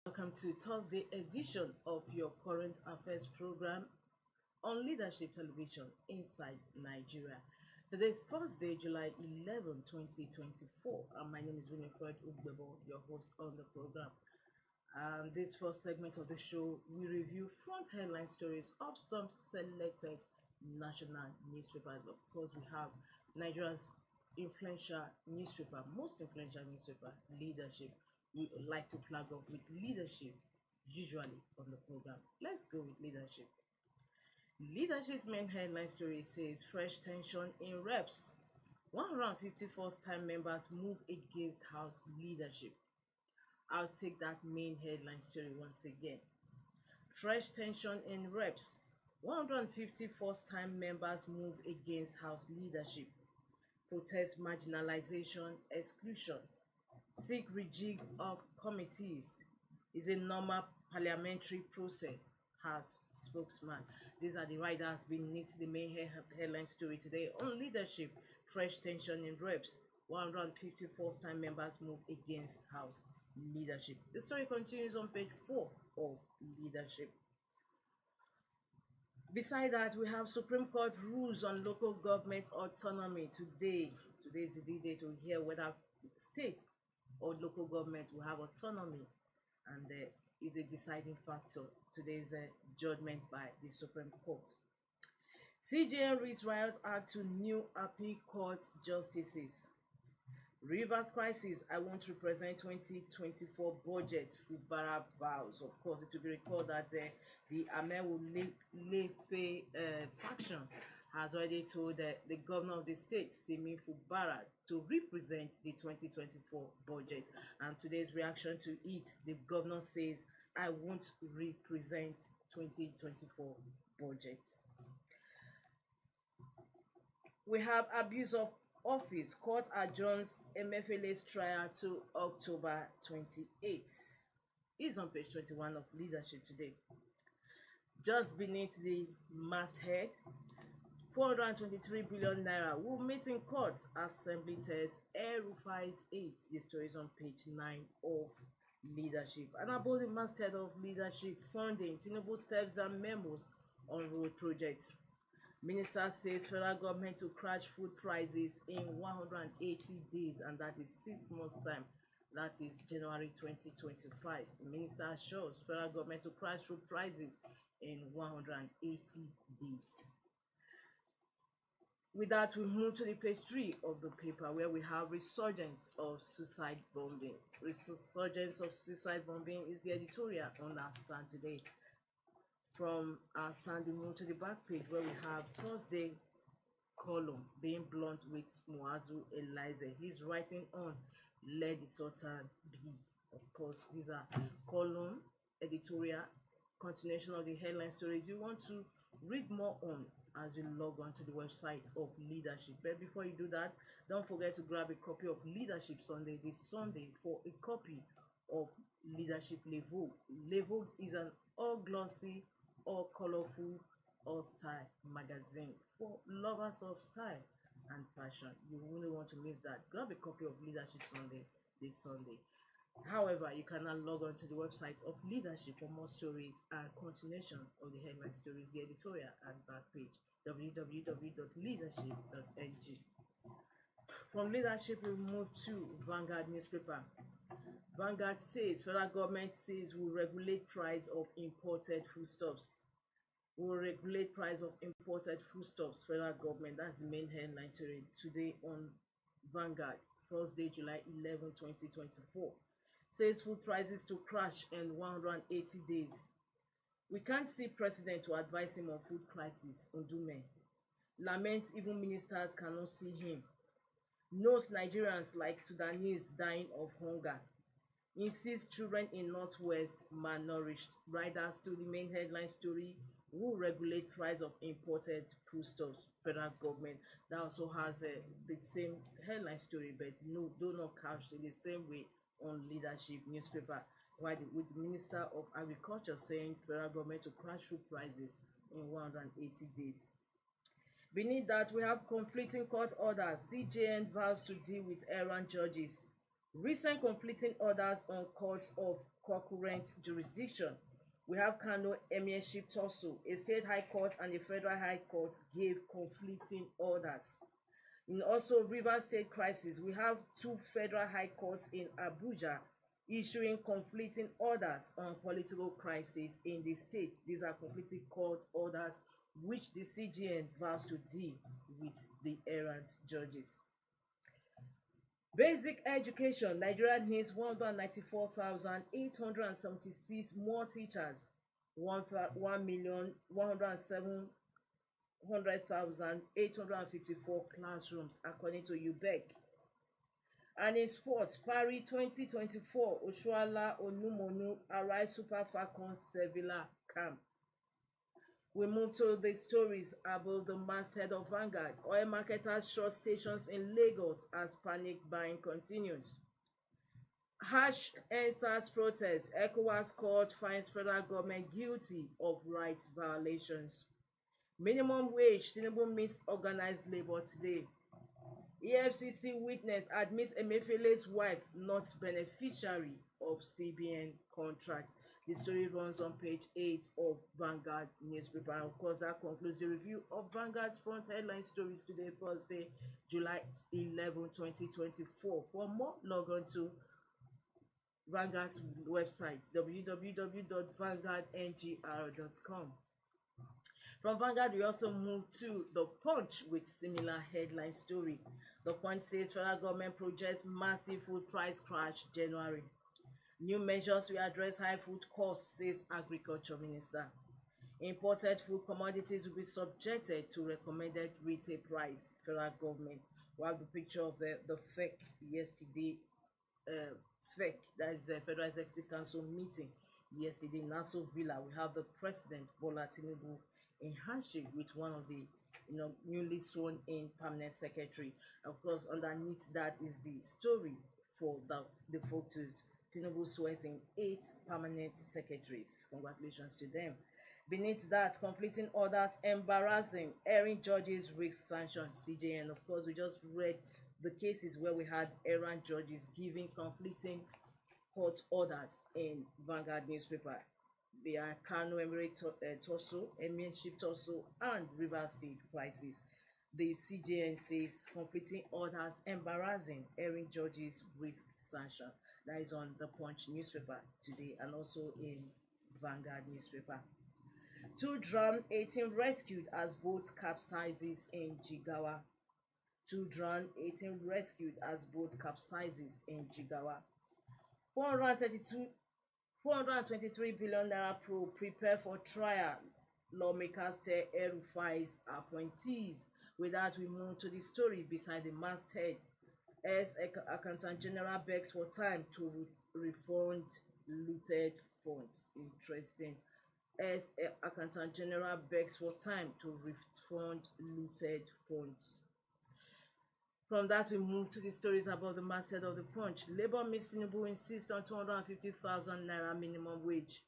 Welcome to Thursday edition of your current affairs program on Leadership Television Inside Nigeria. Today is Thursday, July 11, 2024, and my name is Winifred Ugbebo, your host on the program. This first segment of the show, we review front headline stories of some selected national newspapers. Of course, we have Nigeria's influential newspaper, most influential newspaper, Leadership. We like to flag off with Leadership usually on the program. Let's go with Leadership. Leadership's main headline story says fresh tension in reps. 150 first-time members move against House leadership. I'll take that main headline story once again. Fresh tension in reps. 150 first-time members move against House leadership. Protest marginalization, exclusion. Seek rejig of committees is a normal parliamentary process, has spokesman. These are the riders beneath the main headline story today on Leadership. Fresh tension in reps. 150 first-time members move against House leadership. The story continues on page 4 of Leadership. Beside that, we have Supreme Court rules on local government autonomy today. Today is the D-Day to hear whether states or local government will have autonomy, and is a deciding factor. Today's judgment by the Supreme Court. CJN reads Riot Act to new appeal court justices. Rivers crisis, I want to present 2024 budget. Fubara vows. Of course, it will be recalled that the Amewu faction has already told the governor of the state, Simi Fubara, to represent the 2024 budget. And today's reaction to it, the governor says, I won't represent 2024 budget. We have abuse of office. Court adjourns Emefiele's trial to October 28th. It's on page 21 of Leadership today. Just beneath the masthead, 423 billion naira will meet in court. Assembly tests El-Rufai's 8. The story is on page 9 of Leadership. And above the masthead of Leadership, funding. Tinubu steps down memos on road projects. Minister says federal government to crash food prices in 180 days, and that is 6 months' time. That is January 2025. The minister assures federal government to crash food prices in 180 days. With that, we move to the page 3 of the paper, where we have resurgence of suicide bombing. Resurgence of suicide bombing is the editorial on our stand today. From our stand, we move to the back page, where we have Thursday column, being blunt with Muazu Eliza. He's writing on Let the Sultan Be. Of course, these are column, editorial, continuation of the headline stories you want to read more on as you log on to the website of Leadership. But before you do that, don't forget to grab a copy of Leadership Sunday this Sunday for a copy of Leadership Levo. Levo is an all-glossy, all-colorful, all-style magazine for lovers of style and fashion. You really want to miss that. Grab a copy of Leadership Sunday this Sunday. However, you can now log on to the website of Leadership for more stories and continuation of the headline stories, the editorial and back page, www.leadership.ng. From Leadership, we move to Vanguard newspaper. Vanguard says federal government says will regulate price of imported foodstuffs. Will regulate price of imported foodstuffs. Federal government, that's the main headline today on Vanguard, Thursday, July 11, 2024. Says food prices to crash in 180 days. We can't see president to advise him on food crisis. Ndume laments even ministers cannot see him. Knows Nigerians like Sudanese dying of hunger. Insists children in Northwest malnourished. Riders to the main headline story. Will regulate price of imported foodstuffs. Federal government. That also has the same headline story, but no, do not couch in the same way on Leadership newspaper. with the Minister of Agriculture saying federal government to crash food prices in 180 days. Beneath that, we have conflicting court orders. CJN vows to deal with errant judges. Recent conflicting orders on courts of concurrent jurisdiction. We have Kano Emirship Tosso. A state high court and a federal high court gave conflicting orders. In also Rivers State crisis, we have two federal high courts in Abuja issuing conflicting orders on political crisis in the state. These are conflicting court orders which the CGN vows to deal with the errant judges. Basic education. Nigeria needs 194,876 more teachers, 1,107,854 classrooms, according to UBEC. And in sports, Paris 2024, Oshuala Onumonu Arise Super Falcons Sevilla camp. We move to the stories about the masthead of Vanguard. Oil marketers short stations in Lagos as panic buying continues. Harsh EndSARS protest. ECOWAS court finds federal government guilty of rights violations. Minimum wage. Tinubu meets organized labor today. EFCC witness admits Emefiele's wife not beneficiary of CBN contract. The story runs on page 8 of Vanguard newspaper. And of course, that concludes the review of Vanguard's front headline stories today, Thursday, July 11, 2024. For more, log on to Vanguard's website, www.vanguardngr.com. From Vanguard, we also move to The Punch with similar headline story. The Punch says federal government projects massive food price crash January. New measures will address high food costs, says Agriculture Minister. Imported food commodities will be subjected to recommended retail price, federal government. We have the picture of the FEC yesterday, FEC, that is the Federal Executive Council meeting yesterday in Nassau Villa. We have the President, Bola Tinubu, in handshake with one of the newly sworn in permanent secretary. Of course, underneath that is the story for the photos. Tinubu swears in 8 permanent secretaries. Congratulations to them. Beneath that, conflicting orders embarrassing. Erring judges risk sanctions. CJN. Of course, we just read the cases where we had errant judges giving conflicting court orders in Vanguard newspaper. They are Kano Emirship Tosso, and Rivers State crisis. The CJN says conflicting orders embarrassing. Erring judges risk sanction. That is on the Punch newspaper today and also in Vanguard newspaper. 2 drowned, 18 rescued as boat capsizes in Jigawa. 2 drowned, 18 rescued as boat capsizes in Jigawa. 423 billion naira probe prepare for trial. Lawmakers tell El-Rufai's appointees. With that, we move to the story beside the masthead. As Accountant General begs for time to refund looted funds. Interesting. As Accountant General begs for time to refund looted funds. From that, we move to the stories about the masthead of the Punch. Labour Minister Tinubu insists on 250,000 naira minimum wage.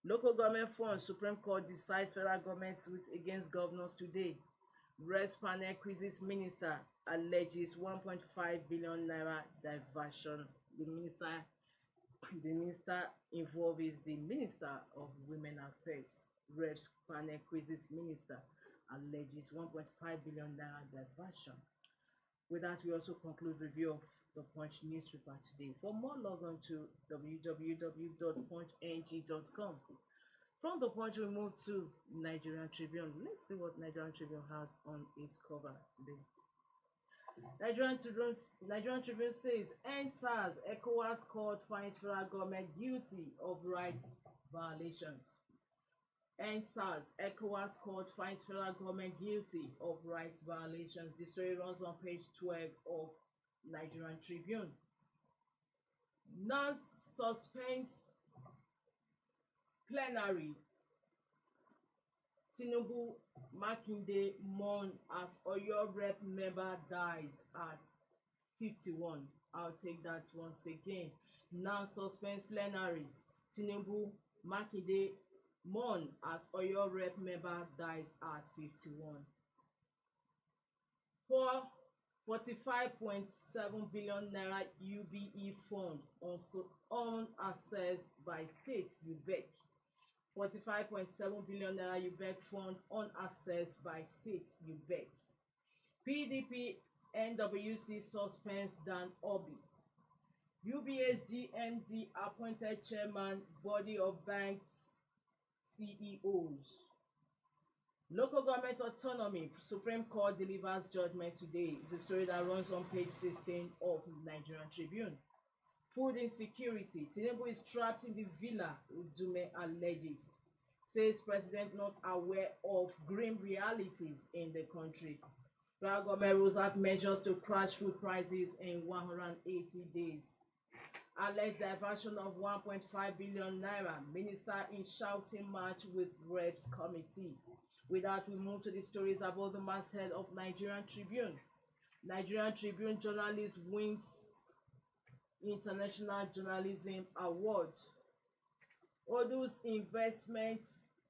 Local government funds. Supreme Court decides federal government suit against governors today. Reps panel quizzes minister alleges 1.5 billion naira diversion. The minister involved is the Minister of Women Affairs. Reps panel quizzes minister alleges 1.5 billion naira diversion. With that, we also conclude review of the Punch newspaper today. For more, log on to www.punchng.com. From the Punch, we move to Nigerian Tribune. Let's see what Nigerian Tribune has on its cover today. Nigerian Tribune says, EndSARS, ECOWAS court finds federal government guilty of rights violations. EndSARS, ECOWAS court finds federal government guilty of rights violations. The story runs on page 12 of Nigerian Tribune. Non-suspense plenary. Tinubu Makinde mourn as Oyo Rep member dies at 51. I'll take that once again. Now suspense plenary. Tinubu Makinde mourn as Oyo Rep member dies at 51. For 45.7 billion naira UBE fund also unaccessed by states UBEC. 45.7 billion naira UBEC fund unaccessed by states UBEC. PDP NWC suspends Dan Obi. UBA's GMD appointed chairman body of banks CEOs. Local government autonomy. Supreme Court delivers judgment today. It's a story that runs on page 16 of Nigerian Tribune. Food insecurity. Tinubu is trapped in the villa, Udume alleges. Says president not aware of grim realities in the country. Federal government rolls out measures to crash food prices in 180 days. Alleged diversion of 1.5 billion naira. Minister in shouting match with Reps Committee. With that, we move to the stories about the masthead of Nigerian Tribune. Nigerian Tribune journalist wins International Journalism Award. Odu's investment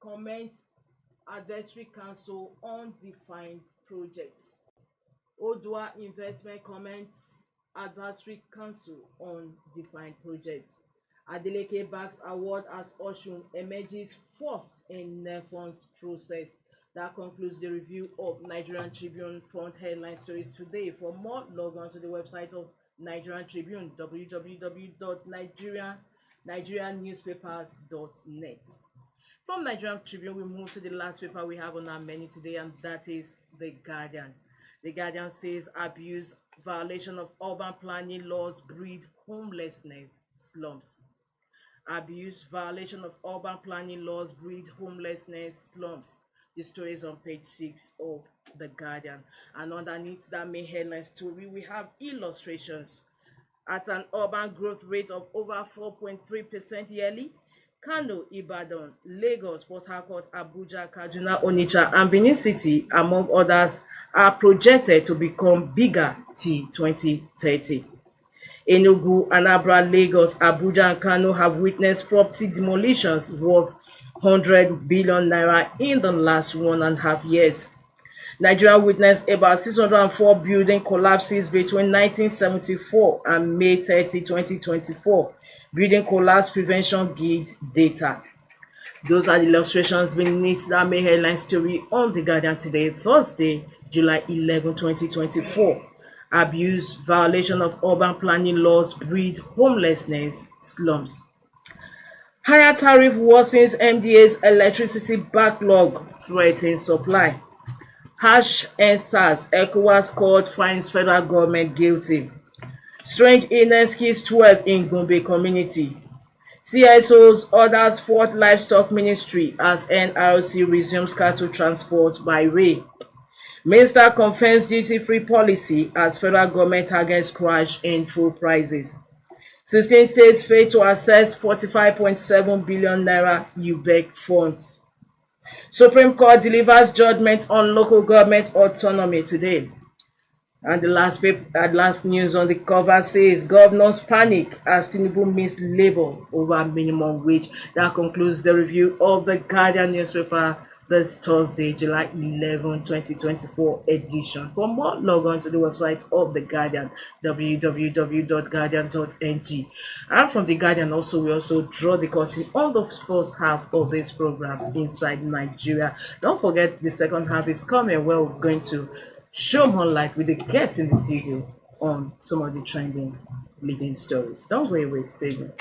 comments advisory council on defined projects. Odua investment comments advisory council on defined projects. Adeleke backs award as Osun emerges first in NEFON's process. That concludes the review of Nigerian Tribune front headline stories today. For more, log on to the website of Nigerian Tribune, www.nigeriannewspapers.net. From Nigerian Tribune, we move to the last paper we have on our menu today, and that is The Guardian. The Guardian says abuse, violation of urban planning laws breed homelessness, slums. Abuse, violation of urban planning laws breed homelessness, slums. The story is on page 6 of The Guardian. And underneath that main headline story, we have illustrations. At an urban growth rate of over 4.3% yearly, Kano, Ibadan, Lagos, Port Harcourt, Abuja, Kaduna, Onitsha, and Benin City, among others, are projected to become bigger till 2030. Enugu, Anambra, Lagos, Abuja, and Kano have witnessed property demolitions worth 100 billion naira in the last 1.5 years. Nigeria witnessed about 604 building collapses between 1974 and May 30, 2024. Building Collapse Prevention Guide data. Those are the illustrations beneath that main headline story on The Guardian today, Thursday, July 11, 2024. Abuse, violation of urban planning laws breed homelessness, slums. Higher tariff worsens MDA's electricity backlog, threatens supply. Harsh EndSARS, ECOWAS court finds federal government guilty. Strange illness kills 12 in Gombe community. CSOs orders fourth livestock ministry as NRC resumes cattle transport by rail. Minister confirms duty-free policy as federal government targets crash in food prices. 16 states fail to access 45.7 billion naira UBEC funds. Supreme Court delivers judgment on local government autonomy today. And the last news on the cover says governors panic as Tinubu missed labor over minimum wage. That concludes the review of the Guardian newspaper this Thursday, July 11, 2024 edition. For more, log on to the website of The Guardian, www.guardian.ng. And from The Guardian we also draw the curtain on the first half of this program, Inside Nigeria. Don't forget the second half is coming where we're going to show more light with the guests in the studio on some of the trending leading stories. Don't go away, stay tuned.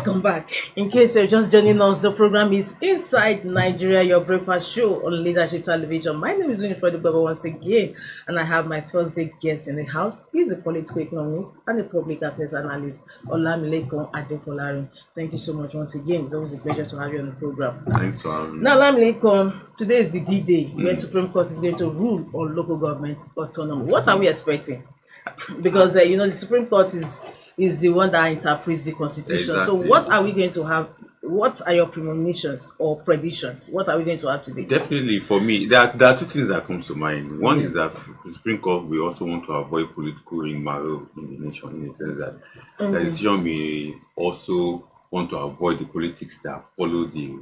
Welcome back. In case you're just joining us, the program is Inside Nigeria, your breakfast show on Leadership Television. My name is Winifred Baba once again, and I have my Thursday guest in the house. He's a political economist and a public affairs analyst, Olamilekan Adefolarin. Thank you so much once again. It's always a pleasure to have you on the program. Thanks for having me. Now, Olamilekan, today is the D-Day where Supreme Court is going to rule on local government autonomy. What are we expecting? Because the Supreme Court is the one that interprets the Constitution. Exactly. So what are we going to have? What are your premonitions or predictions? What are we going to have today? Definitely, for me, there are two things that comes to mind. One is that the Supreme Court, we also want to avoid political immoral in the nation, in the sense that the decision may also want to avoid the politics that follow the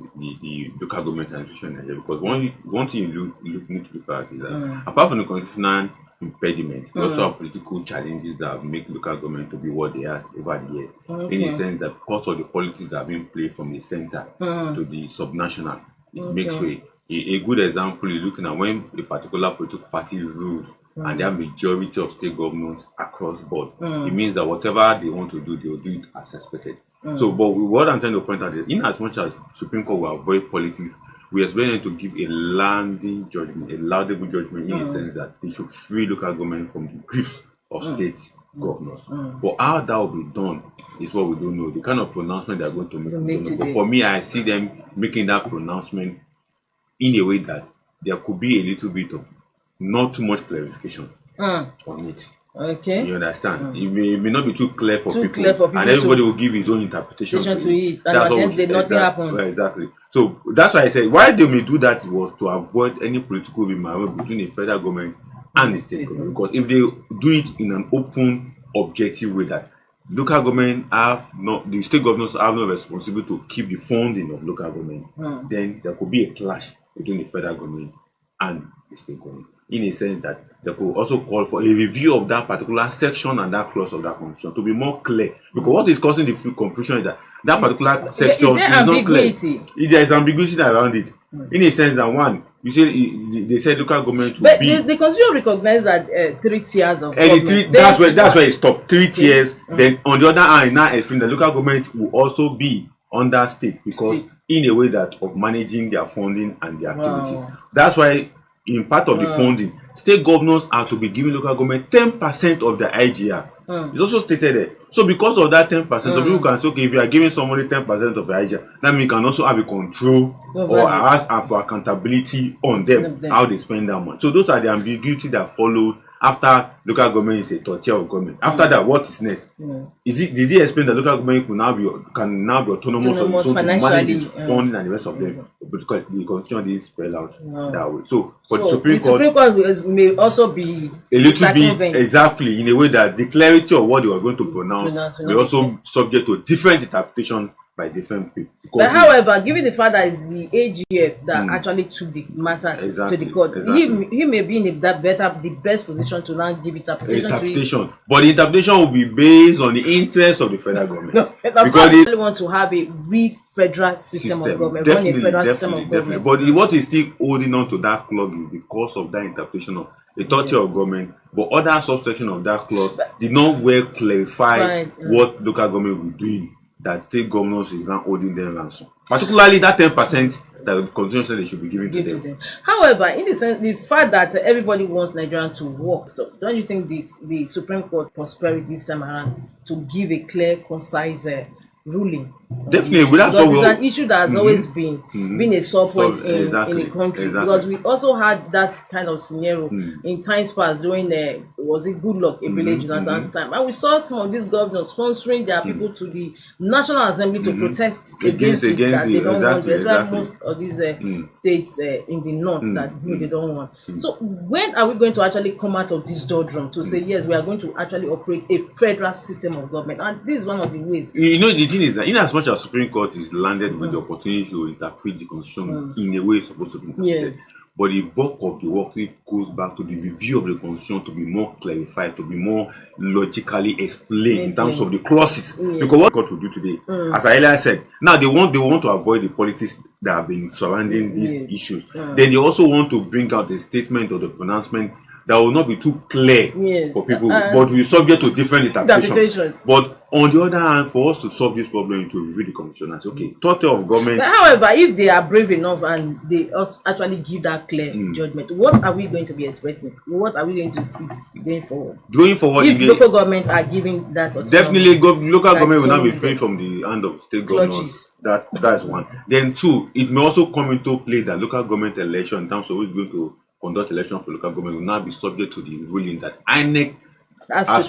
local government administration in Nigeria. Because one thing you need to look at is that apart from the constitutional impediment, we also have political challenges that make local government to be what they are over the years. In the sense that because of the politics that have been played from the center to the subnational, it makes way. A good example is looking at when a particular political party rules and they have majority of state governments across board. It means that whatever they want to do, they will do it as expected. So, but what I'm trying to point out is, in as much as Supreme Court will avoid politics, we are expecting to give a landing judgment, a laudable judgment, in the sense that they should free local government from the grips of state governors. But how that will be done is what we don't know. The kind of pronouncement they are going to make, we don't know. But for me, I see them making that pronouncement in a way that there could be a little bit of not too much clarification on it. Okay. You understand? It may not be too clear for people, and everybody will give his own interpretation to it. And at the end, nothing happens. Well, exactly. So that's why I said why they may do that was to avoid any political immoral between the federal government and the state government. Because if they do it in an open, objective way, that local government the state governors have no responsibility to keep the funding of local government, then there could be a clash between the federal government and the state government. In a sense that they could also call for a review of that particular section and that clause of that constitution to be more clear. Because what is causing the confusion is that particular section is not clear. There is ambiguity around it. In a sense that one, you say they said local government will be. The constitution recognizes that 3 tiers of government. That's where it stopped. 3 tiers. Then on the other hand, now explain that local government will also be under state, because in a way that of managing their funding and their activities. That's why in part of the funding, state governors are to be giving local government 10% of their IGR. It's also stated there. So because of that 10%, some people can say, okay, if you are giving somebody 10% of the IGR, that means you can also have a control or ask for accountability on them, how they spend that money. So those are the ambiguity that followed after local government is a third tier of government. After that, what is next? Did they explain that local government can now be autonomous to manage its funding and the rest of them? Because the constitution didn't spell out that way. So for the Supreme Court may also be a little bit exactly in a way that the clarity of what they were going to pronounce may also subject to different interpretation by different people. But however, given the fact that it's the AGF that actually took the matter to the court, he may be in the best position to now give interpretation. But the interpretation will be based on the interest of the federal government. No, because they really want to have a real federal system of government. Definitely. But what is still holding on to that clause is because of that interpretation of the third tier of government. But other subsection of that clause did not well clarify what local government will do, that state governors is now holding them ransom. Particularly that 10% that the constitution said they should be giving to them. However, in the sense, the fact that everybody wants Nigeria to work, don't you think the Supreme Court prosperity this time around to give a clear, concise ruling? Definitely, because it's an issue that has always been a sore point in the country. Because we also had that kind of scenario in times past during was it Goodluck Ebele Jonathan's time, and we saw some of these governors sponsoring their people to the National Assembly to protest against it, that they don't want. There's like most of these states in the north that they don't want. So when are we going to actually come out of this doldrum to say yes, we are going to actually operate a federal system of government? And this is one of the ways. You know, the thing is that in as much as Supreme Court is landed with the opportunity to interpret the Constitution in a way it's supposed to be interpreted, but the bulk of the work goes back to the review of the Constitution to be more clarified, to be more logically explained in terms of the clauses. Because what God will do today, as I earlier said, now they want to avoid the politics that have been surrounding these issues. Then they also want to bring out the statement or the pronouncement that will not be too clear for people, but we subject to different interpretations. But on the other hand, for us to solve this problem, to review the constitution and say, okay, total of government. But however, if they are brave enough and they actually give that clear judgment, what are we going to be expecting? What are we going to see going forward? Going forward, if local government are giving that autonomy, definitely local government will not be free from the hand of state governors. That's one. Then two, it may also come into play that local government election, in terms of who is going to conduct election for local government, will now be subject to the ruling that INEC has to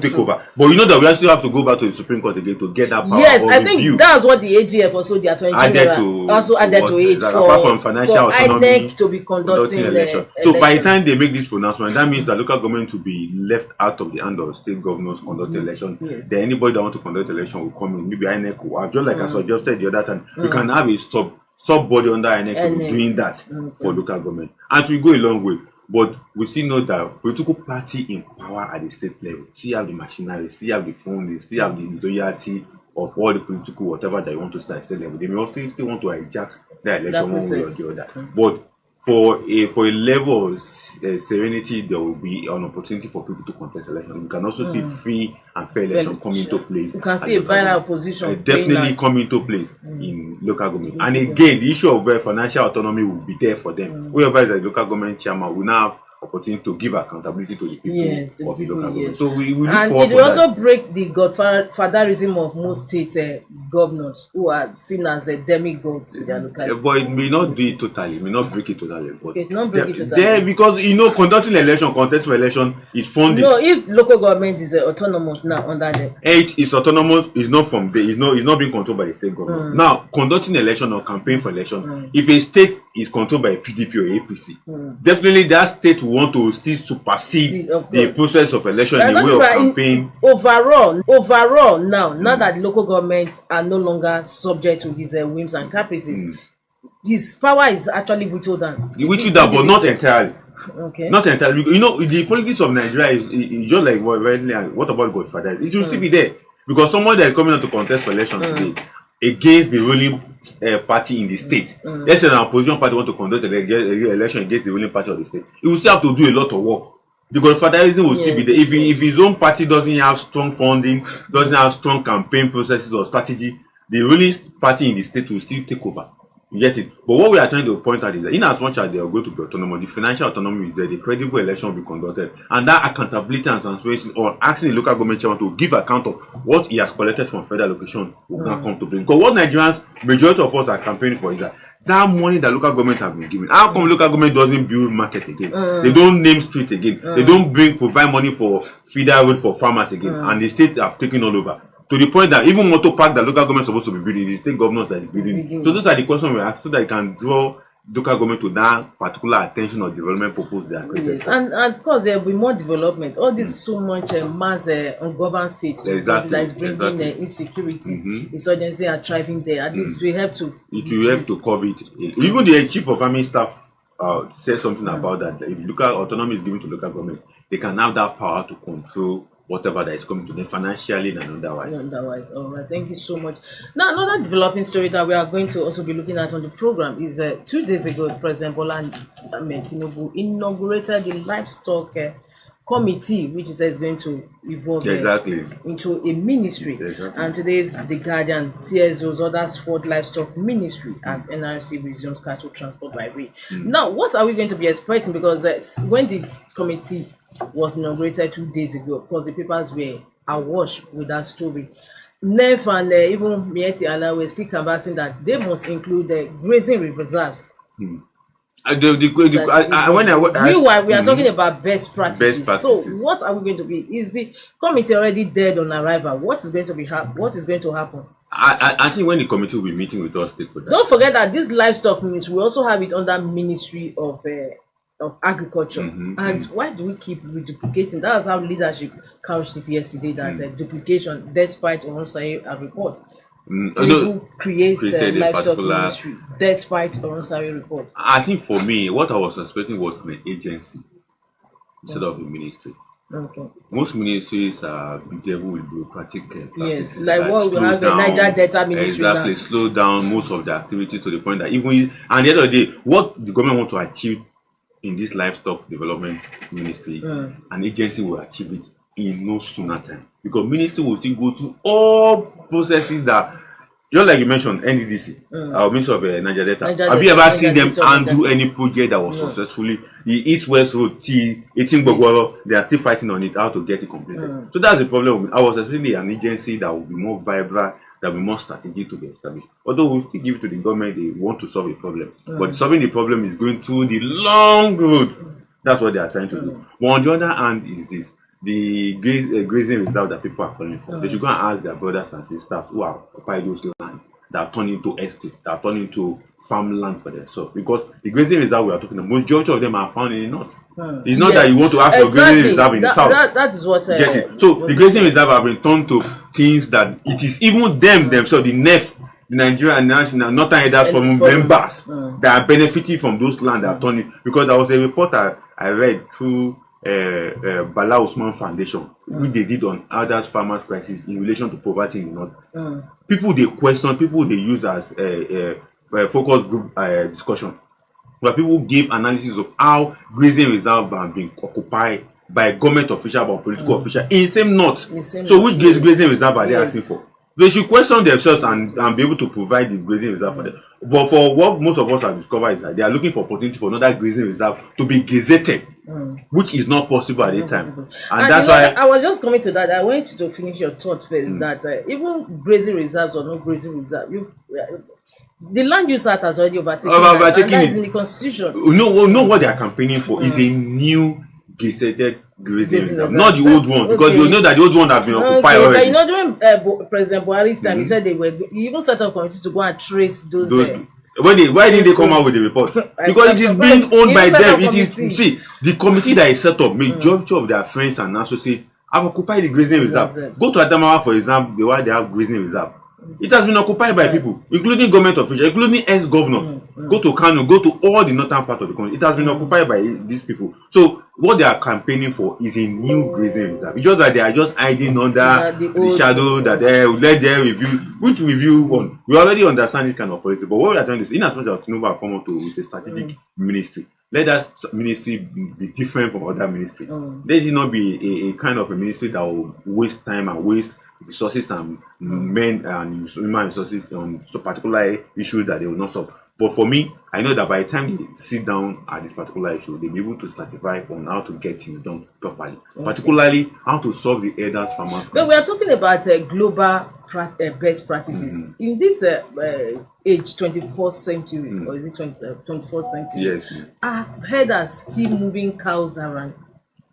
take over. But you know that we still have to go back to the Supreme Court again to get that power. Yes, I think that's what the AGF also the Attorney General also added to it, apart from financial autonomy, INEC to be conducting election. So by the time they make this pronouncement, that means that local government will be left out of the hand of state governors conduct election. Then anybody that want to conduct election will come in. Maybe INEC will have, just like I suggested the other time, we can have a sub-body under INEC doing that for local government, and we go a long way. But we still know that political party in power at the state level still have the machinery, still have the funding, still have the loyalty of all the political whatever they want to start at state level. They may also still want to hijack the election one way or the other. But for a level of serenity, there will be an opportunity for people to contest election. We can also see free and fair election come into place. You can see a viral opposition definitely come into place in local government. And again, the issue of financial autonomy will be there for them. Whoever is a local government chairman will now have opportunity to give accountability to the people of the local government. So we look and it will also break the godfatherism of most state governors who are seen as demigods in their local. But it may not do it totally. It may not break it totally. But it not break it totally. Because conducting contest for election is funded. No, if local government is autonomous now under them. It is autonomous. It's not from there. It's not being controlled by the state government. Now, conducting election or campaign for election, if a state is controlled by PDP or APC, definitely that state will want to still supersede the process of election, the way of campaign. Overall, now that the local governments are no longer subject to his whims and caprices, his power is actually whittled down. But not entirely. Okay. Not entirely. The politics of Nigeria is just like what about Godfather? It will still be there because someone that is coming out to contest for election today against the ruling party in the state. Let's say an opposition party want to conduct an election against the ruling party of the state. It will still have to do a lot of work. The godfatherism will still be there. If his own party doesn't have strong funding, doesn't have strong campaign processes or strategy, the ruling party in the state will still take over. You get it? But what we are trying to point out is that in as much as they are going to be autonomous, the financial autonomy is there, the credible election will be conducted, and that accountability and transparency or asking the local government chairman to give account of what he has collected from federal location will now come to play. Because what Nigerians, majority of us are campaigning for is that money that local government have been given. How come local government doesn't build market again? They don't name street again. They don't provide money for feeder road for farmers again. And the state have taken all over. To the point that even motor park that local government is supposed to be building, the state government that is building. So those are the questions we ask so that you can draw local government to that particular attention or development purpose they are created. Yes. And of course there will be more development. All this so much mass ungoverned states that is bringing insecurity, insurgency are thriving there. At least we have to. It will have to cover it. Even the chief of army staff said something about that. If local autonomy is given to local government, they can have that power to control whatever that is coming to them financially and otherwise. All right, thank you so much. Now, another developing story that we are going to also be looking at on the program is 2 days ago, President Bola Tinubu inaugurated the Livestock Committee, which is going to evolve into a ministry. And today is the Guardian, CSO's others Ford Livestock Ministry as NRC resumes cattle transport by rail. Now, what are we going to be expecting? Because when the committee was inaugurated 2 days ago, of course the papers were awash with that story. NEF and even Mieti Allah were still canvassing that they must include the grazing reserves. Meanwhile, we are talking about best practices. So what are we going to be? Is the committee already dead on arrival? What is going to be what is going to happen? I think when the committee will be meeting with us, don't forget that this livestock ministry, we also have it under Ministry of Agriculture. And why do we keep reduplicating? That's how leadership couched it yesterday, that duplication despite Oronsai report. Who creates livestock ministry despite Oronsai report? I think for me, what I was expecting was an agency instead of a ministry. Okay. Most ministries are devil with bureaucratic practices. Yes, like what we have a Niger Delta ministry now. Slow down most of the activity to the point that even and the end of the day, what the government want to achieve in this livestock development ministry, an agency will achieve it in no sooner time, because ministry will still go through all processes that, just like you mentioned, NDDC, our Minister of Nigeria Delta. Have you ever seen them undo any project that was successfully the East-West Road T 18 Gbogbo? They are still fighting on it, how to get it completed. So that's the problem. I was expecting an agency that will be more vibrant, that will be more strategic to be established. Although we still give it to the government, they want to solve a problem. But solving the problem is going through the long road. That's what they are trying to do. But on the other hand is this. The grazing reserve that people are calling for, they should go and ask their brothers and sisters who are occupying those land that are turning into estates, that are turning into farmland for themselves. Because the grazing reserve we are talking about, majority of them are found in the north. It's not that you want to ask for grazing reserve in the south. That is what get it. So the grazing reserve have been turned to things that it is even themselves, the NEF, the Nigerian National Northern Elders Forum members that are benefiting from those land that are turning. Because there was a report I read through Bala Usman Foundation, which they did on adult farmers crisis in relation to poverty in the north. People they question, people they use as focus group discussion, where people give analysis of how grazing reserve have been occupied by government official or political official in the same north. So which grazing reserve are they asking for? They should question themselves and be able to provide the grazing reserve for them. But for what most of us have discovered is that they are looking for opportunity for another grazing reserve to be gazetted, which is not possible at the time. And that's why I was just coming to that. I want you to finish your thought first. That even grazing reserves or no grazing reserve, the land use act has already overtaken it. Is in the constitution. No, what they are campaigning for is a new gazetted grazing reserve, not the old one, because you know that the old one has been occupied already. You know, during President Buhari's time, he said he even set up committees to go and trace those. Why didn't they come out with the report? Because it is being owned by them. It is, see, the committee that is set up, majority of their friends and associates have occupied the grazing reserve. Go to Adamawa, for example, where they have grazing reserve. It has been occupied by people, including government officials, including ex-governors. Go to Kano, go to all the northern part of the country. It has been occupied by these people. So what they are campaigning for is a new grazing reserve. It's just that they are just hiding under the shadow that they let them review. Which review one? We already understand this kind of policy. But what we are trying to say, in as much as Tinubu come up with a strategic ministry, let that ministry be different from other ministries. Let it not be a kind of a ministry that will waste time and waste resources and men and human resources on so particular issues that they will not solve. But for me, I know that by the time they sit down at this particular issue, they'll be able to stratify on how to get things done properly. Particularly how to solve the elders farmers. But we are talking about global best practices in this age, 21st century, or is it 24th century? Yes. Are herders still moving cows around?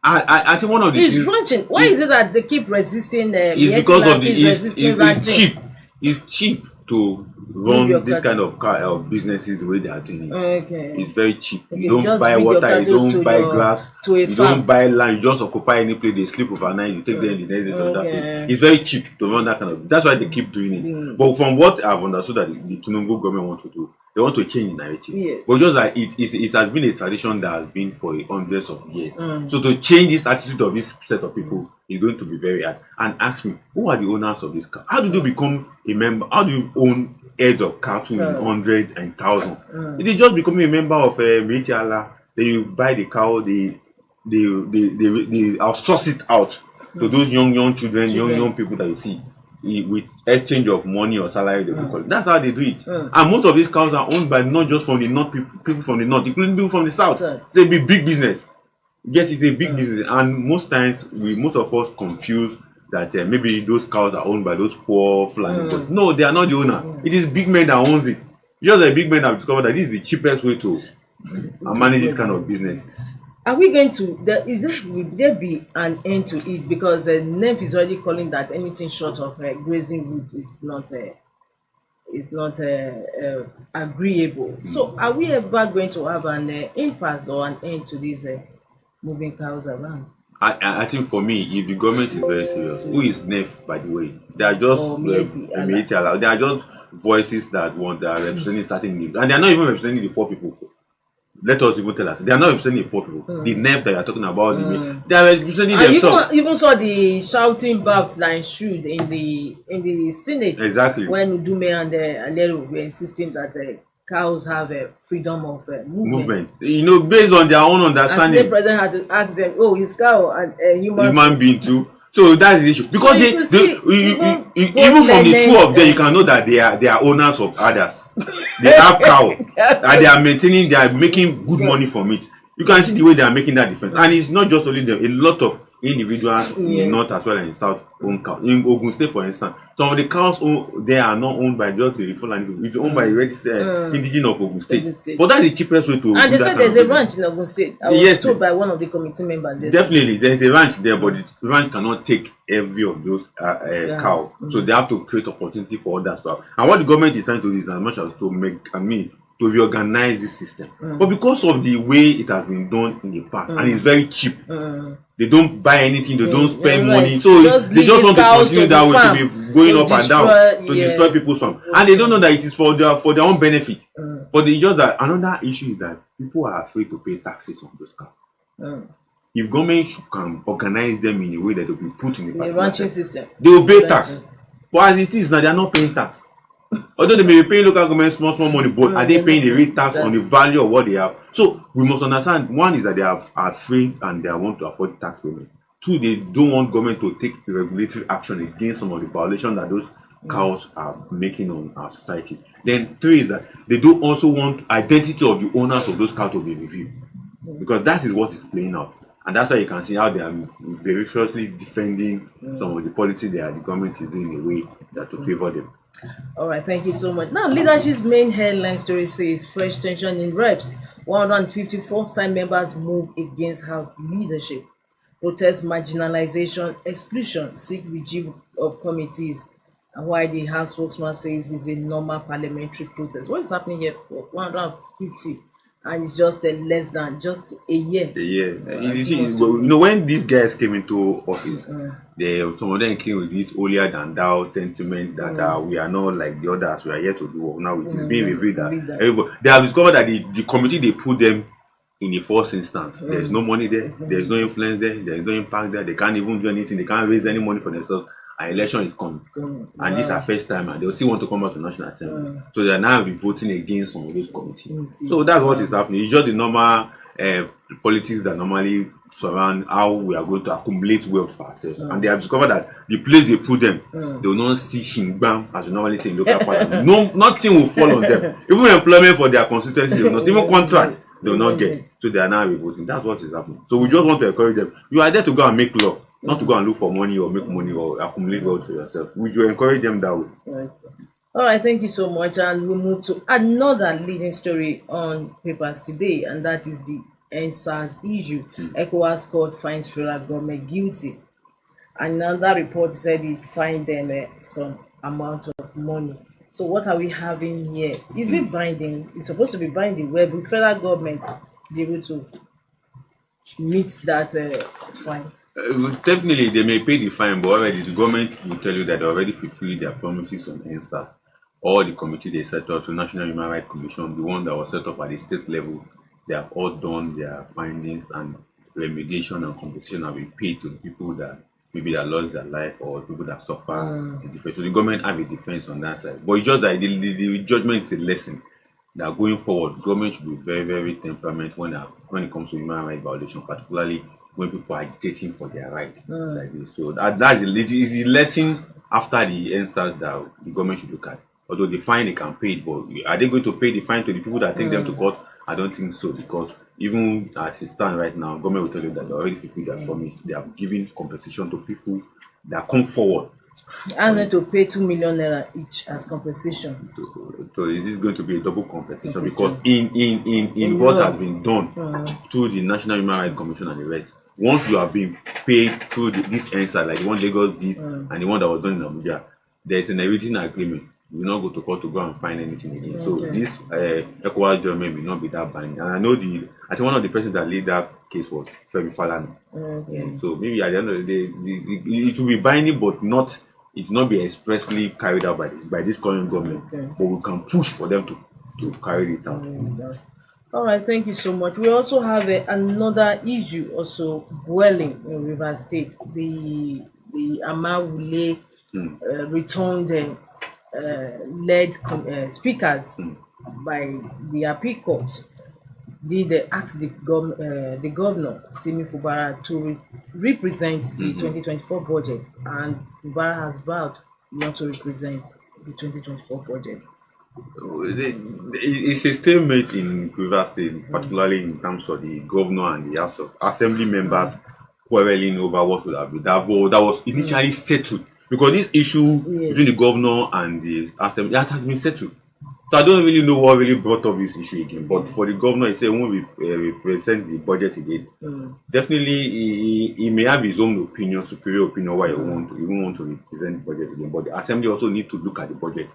I think one of the things ranching. Why is it that they keep resisting? It's because of it's cheap. It's cheap to run this kind of businesses the way they are doing it. It's very cheap. You don't buy water, you don't buy grass, you don't buy land, you just occupy any place, they sleep overnight, you take them the next day to that place. It's very cheap to run that kind of. That's why they keep doing it. But from what I've understood that the Tinubu government wants to do, they want to change the narrative. But just like it has been a tradition that has been for hundreds of years. So to change this attitude of this set of people is going to be very hard. And ask me, who are the owners of this cow? How do you become a member? How do you own heads of cattle in hundreds and thousands? It is just becoming a member of Metiala. Then you buy the cow, they outsource it out to those young children, young people that you see. With exchange of money or salary, they will call it. That's how they do it. And most of these cows are owned by not just from the north, people from the north, including people from the south. It's a big business. Yes, it's a big business, and most times most of us confuse that maybe those cows are owned by those poor flying. No, they are not the owner. It is big men that owns it. Just a big men have discovered that this is the cheapest way to manage this kind of business. Are we going to? Will there be an end to it? Because NEF is already calling that anything short of grazing route is not agreeable. So, are we ever going to have an impasse or an end to these moving cows around? I think for me, if the government is very serious, who is NEF, by the way? They are just they are just voices that are representing certain needs, and they are not even representing the poor people. Let us even tell us they are not representing the poor people. The NEF that you are talking about, they are representing themselves. You even saw the shouting bout that ensued in the Senate. Exactly. When Udume and Alero were insisting that cows have a freedom of movement. You know, based on their own And understanding. the president had to ask them, oh, is cow and Human being too. So that's the issue. Because even from the two of them, you can know that they are owners of others. They have cow and they are maintaining, they are making good money from it. You can see the way they are making that difference. And it's not just only them, a lot of individuals in the north as well as in south own cows. In Ogun State, for instance, some of the cows they are not owned by just the Fulani. It's owned by the registered indigenous of Ogun State. But that's the cheapest way to. And they said there's a ranch in Ogun State. I was told by one of the committee members. Definitely, there's a ranch there, but the ranch cannot take every of those cows. So they have to create opportunity for others to have. And what the government is trying to do is as much as to make, to reorganize this system. But because of the way it has been done in the past, and it's very cheap, they don't buy anything, they don't spend money, so they just want to continue that way, to be going up and down, to destroy people's farm. And they don't know that it is for their own benefit. But it's just that another issue is that people are afraid to pay taxes on those cows. If government can organize them in a way that they will be put in the ranching system, they will pay tax. But as it is now, they are not paying tax. Although they may be paying local government small money, but are they paying the real tax on the value of what they have? So we must understand, one is that they are afraid and they want to afford tax payment. Two, they don't want government to take regulatory action against some of the violations that those cows are making on our society. Then three is that they don't also want identity of the owners of those cows to be reviewed, because that is what is playing out. And that's why you can see how they are very ferociously defending some of the policy that the government is doing in a way that to favor them. All right, thank you so much. Now, leadership's main headline story says fresh tension in reps. 150 first-time members move against House leadership. Protest marginalization, exclusion, seek regime of committees. And why the House spokesman says it's a normal parliamentary process. What is happening here for 150? And it's just less than just a year. You know, when these guys came into office, some of them came with this holier than thou sentiment that we are not like the others, we are here to do what now it is being revealed that they have discovered that the committee they put them in the first instance, there's no money there, there's no influence there, there's no impact there, they can't even do anything, they can't raise any money for themselves. An election is coming, and this is our first time, and they still want to come out to National Assembly. So they are now voting against some of those committees. So that's what is happening. It's just the normal politics that normally surround how we are going to accumulate wealth for ourselves. And they have discovered that the place they put them, they will not see shingbam, as we normally say in local parliament. No, nothing will fall on them. Even employment for their constituency, they will not, even contract, they will not get. So they are now voting. That's what is happening. So we just want to encourage them. You are there to go and make law, not to go and look for money or make money or accumulate wealth for yourself. We should encourage them that way. Right. All right, thank you so much. And we move to another leading story on papers today, and that is the ARS issue. ECOWAS court finds federal government guilty. Another report said it fined them some amount of money. So what are we having here? Is it binding? It's supposed to be binding. Where the federal government be able to meet that fine? Definitely, they may pay the fine, but already the government will tell you that they already fulfilled their promises on ARS. All the committee they set up, the National Human Rights Commission, the one that was set up at the state level, they have all done their findings, and remediation and compensation have been paid to the people that maybe that lost their life or people that suffer the defense. So the government have a defense on that side. But it's just that the judgment is a lesson that going forward, government should be very, very temperament when it comes to human rights violation, particularly when people are agitating for their rights like this. So that's the lesson after the answers that the government should look at. Although the fine they can pay it, but are they going to pay the fine to the people that take them to court? I don't think so, because even as it stands right now, government will tell you that they already fulfilled their promise. They have given compensation to people that come forward. And then to pay 2 million naira each as compensation. So it is going to be a double compensation because in what has been done through the National Human Rights Commission and the rest, once you have been paid through this answer, like the one Lagos did and the one that was done in Abuja, there is an written agreement. You will not go to court to go and find anything again. So this ECOWAS judgment may not be that binding. And I know I think one of the persons that lead that case was Femi Falana. So maybe at the end of the day, it will be binding, but not. It will not be expressly carried out by this current government. But we can push for them to carry it out. All right, thank you so much. We also have another issue also boiling in Rivers State. The Amawule returned led speakers by the appeal court did ask the governor Simi Fubara to represent the 2024 budget, and Fubara has vowed not to represent the 2024 budget. It's a stalemate in Rivers State, particularly in terms of the governor and the House of Assembly members quarreling over what would have been that vote that was initially settled, because this issue between the governor and the Assembly that has been settled. So I don't really know what really brought up this issue again. But for the governor, he said when we present the budget again, definitely he may have his own opinion, superior opinion, why he won't want to represent the budget again. But the assembly also need to look at the budget,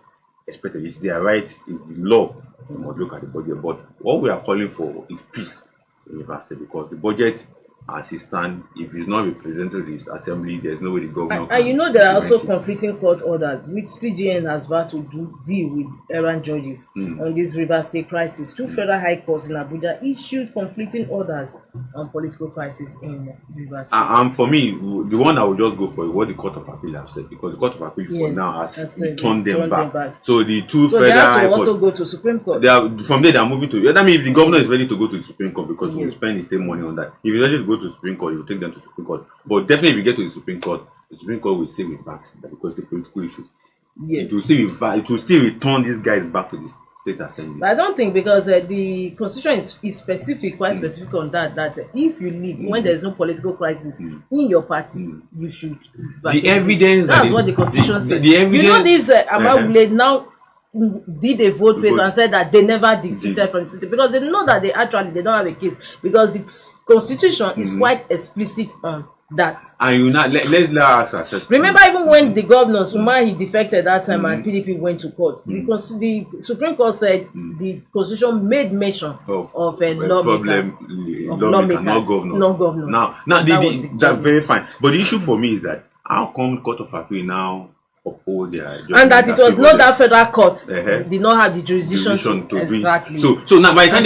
especially it's their right, it's the law. They must look at the budget. But what we are calling for is peace in Rivers State, because the budget as it stands, if it's not represented in the assembly, there's no way the governor and you know there are also conflicting court orders which CGN has vowed to deal with errant judges on this Rivers State crisis. Two federal high courts in Abuja issued conflicting orders on political crisis in Rivers State. And for me, the one I would just go for is what the Court of Appeal have said, because the Court of Appeal for now has turned them back. So the two federal they have to high also go to Supreme Court. From there they are moving to. That means if the governor is ready to go to the Supreme Court, because he will spend his same money on that. If he doesn't go to the Supreme Court, he will take them to the Supreme Court. But definitely, if we get to the Supreme Court will say we pass that, because the political issues. Yes. It will still return these guys back to the state assembly. But I don't think, because the constitution is specific, quite specific on that if you leave when there is no political crisis in your party, you should. The evidence. That's what the constitution says. The evidence, you know, this Amawule now did a vote face and said that they never defeated from the city, because they know that they don't have a case, because the constitution is quite explicit on that. And you now let's ask ourselves. Remember, even when the governor Suma he defected that time and PDP went to court, the Supreme Court said the constitution made mention of a lawmakers, not governor. Now that's very fine. But the issue for me is that how come the Court of Appeal now uphold their and that it was not that federal court did not have the jurisdiction to exactly. So now by the time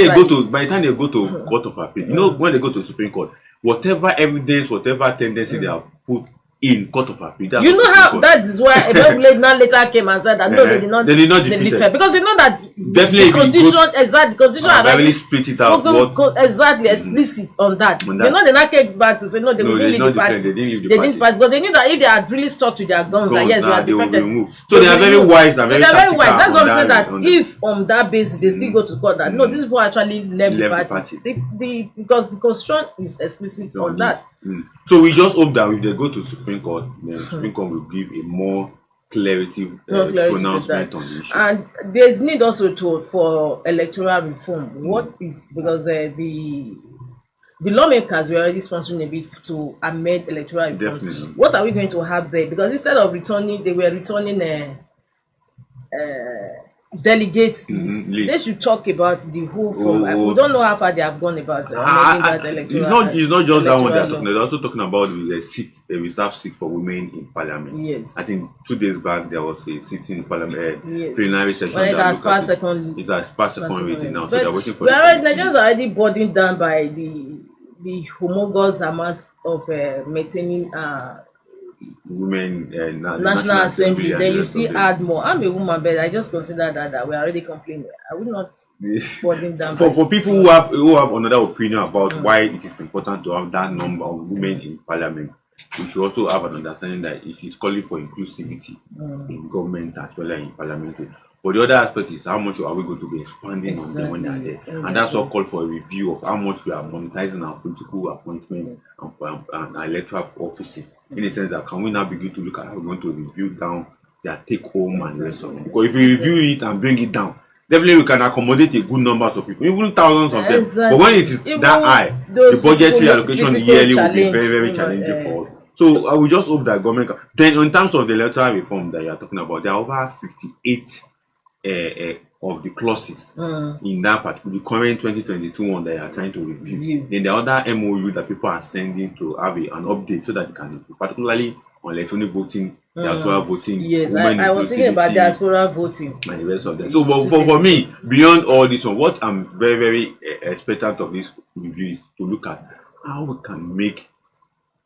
they go to Court of Appeal, you know, when they go to Supreme Court, whatever evidence, whatever tendency they have put in Court of Appeal, you know how that is why Emefiele now later came and said that no, they did not defeat, because they know that definitely the constitution already split it out explicit on that. They know they not came back to say no, they didn't leave the party. They didn't pass, but they knew that if they had really stuck to their guns, that yes, we are defected. So they are very wise. They are very wise. That's what I'm saying, that if on that basis they still go to court, that no, these people actually left the party. Because the constitution is explicit on that. So we just hope that if they go to Supreme Court, then Supreme Court will give a more clarity pronouncement on the issue. And there's need also for electoral reform. What is, because the lawmakers were already sponsoring a bit to amend electoral reforms. Definitely. What are we going to have there? Because instead of returning, they were returning delegates list. They should talk about the whole form. We don't know how far they have gone about that electoral. It's not just that one they are talking. They're also talking about the seat, a reserved seat for women in parliament. Yes. I think 2 days back there was a sitting in parliament, plenary session. Well, it has passed second. It has passed second reading now, so they're waiting for. Nigerians are already burdened down by the homologous amount of maintaining women National Assembly. Then you still add more. I'm a woman, but I just consider that we are already complaining. I will not burden down. For people who have another opinion about why it is important to have that number of women in parliament, we should also have an understanding that it is calling for inclusivity in government as well as in parliament. But the other aspect is how much are we going to be expanding on them when they are there, and that's all called for a review of how much we are monetizing our political appointments and electoral offices. In the sense that can we now begin to look at how we're going to review down their take home and rest of them. Because if we review it and bring it down, definitely we can accommodate a good number of people, even thousands of them. But when it is that high, the budgetary allocation yearly will be very, very challenging for us. So I will just hope that government then in terms of the electoral reform that you are talking about, there are over 58 of the clauses in that particular, the current 2022 one that you are trying to review. Then the other MOU that people are sending to have an update so that they can, particularly on electronic voting, diaspora voting. Yes, I was thinking about diaspora voting and the rest of them. So, but for me, beyond all this one, what I'm very, very expectant of this review is to look at how we can make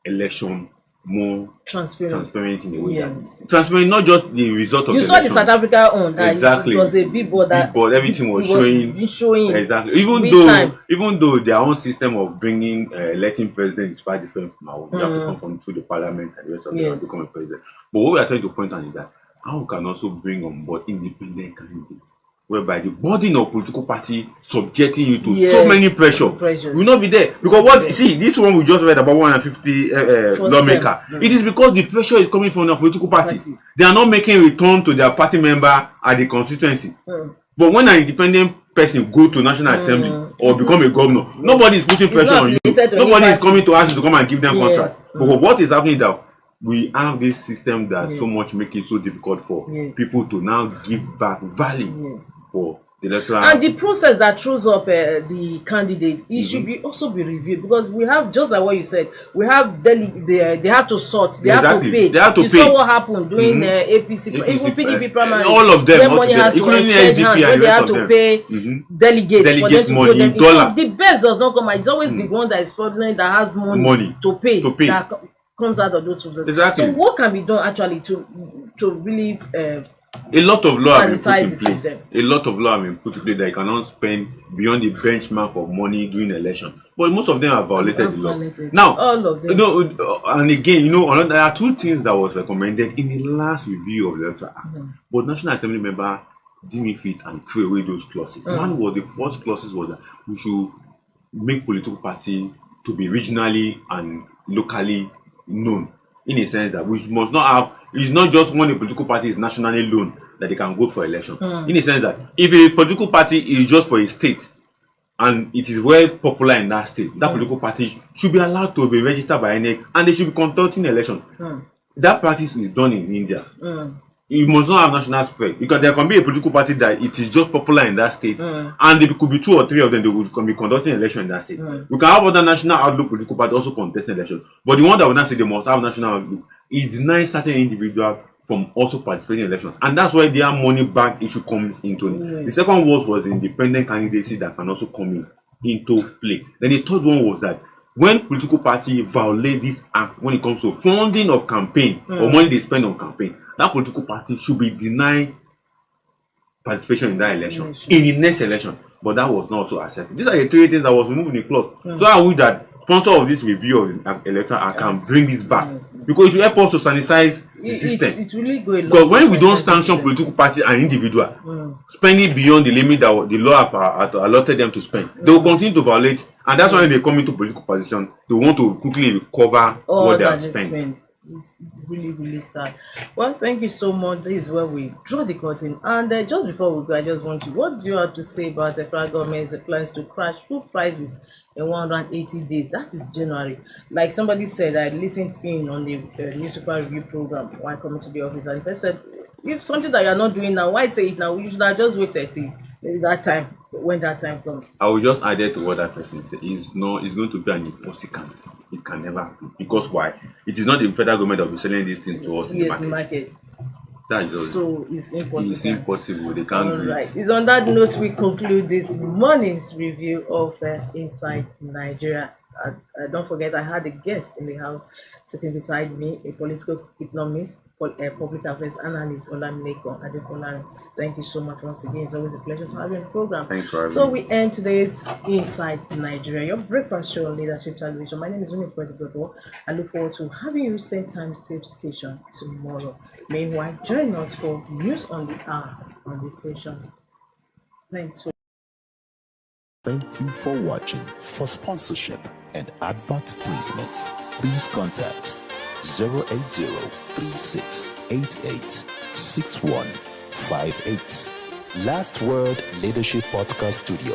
election more transparent in a way. Yes. Transparent, not just the result of you the saw election. the South Africa on that. Exactly. It was a billboard that everything was showing. Exactly. Even though their own system of bringing electing president is quite different from ours. You have to come through the parliament and the rest of them to become a president. But what we are trying to point out is that how we can also bring on board independent candidates, whereby the burden of political party subjecting you to so many pressure will not be there. Because see, this one we just read about 150 lawmaker. It is because the pressure is coming from the political party. They are not making return to their party member at the constituency. But when an independent person go to National Assembly or become a governor, nobody is putting pressure on you. Nobody is coming to ask you to come and give them contracts. But what is happening is that we have this system that so much make it so difficult for people to now give back value for the electoral. And the process that throws up the candidate, it should be also be reviewed, because we have, just like what you said, we have they have to sort, they have to pay. You saw what happened during APC, even PDP primary. All of them, money has to exchange hands when they have to pay delegates for them to money, them. The best does not come out. It's always the one that is fraudulent that has money to pay. That comes out of those processes. So what can be done actually to really a lot of law have been put in place. A lot of law have been put in place that you cannot spend beyond the benchmark of money during election. But most of them have violated the law. Now, all of them. And again, there are two things that was recommended in the last review of the Electoral Act. But National Assembly member didn't fit and threw away those clauses. One was, the first clauses was that we should make political party to be regionally and locally known, in a sense that we must not have, it's not just when a political party is nationally known that they can go for election. In a sense that if a political party is just for a state and it is well popular in that state, that political party should be allowed to be registered by INEC and they should be conducting election. That practice is done in India. You must not have national spread, because there can be a political party that it is just popular in that state, and there could be 2 or 3 of them that will be conducting election in that state. We can have other national outlook political party also contesting election, but the one that will not say they must have national outlook is denying certain individuals from also participating in elections, and that's why their money back issue comes into it. The second was the independent candidacy that can also come into play. Then the third one was that when political party violate this act when it comes to funding of campaign or money they spend on campaign, that political party should be denied participation in that election in the next election. But that was not also accepted. These are the 3 things that was removed in the clause. So I wish that sponsor of this review of the electoral act can bring this back, because it will help us to sanitize the system. It really go a long because when we don't sanction political parties and individual spending beyond the limit that the law have allotted them to spend, they will continue to violate, and that's why they come into political position, they want to quickly recover what they have spent. It's really, really sad. Well, thank you so much. This is where we draw the curtain. And just before we go, I just want to, what do you have to say about the federal government's plans to crash food prices in 180 days? That is January. Like somebody said, I listened in on the newspaper review program while coming to the office, and they said, if something that you are not doing now, why say it now? You should have just waited till maybe that time, when that time comes. I will just add it to what that person said. It's going to be an impossible. It can never happen. Because why? It is not the federal government that will be selling these things to us in the market. That is just, so it's impossible. It's impossible. They can't do it. It's on that note we conclude this morning's review of Inside Nigeria. Don't forget, I had a guest in the house sitting beside me, a political economist, public affairs analyst, Olamileko Adekunle. Thank you so much once again. It's always a pleasure to have you on the program. Thanks for having me. So we end today's Inside Nigeria, your breakfast show on Leadership Television. My name is Winnie. I look forward to having you same time, same station tomorrow. Meanwhile, join us for news on the hour on this station. Thanks. Thank you for watching. For sponsorship and advert placements, please contact 080-3688-6158. Last Word Leadership Podcast Studio.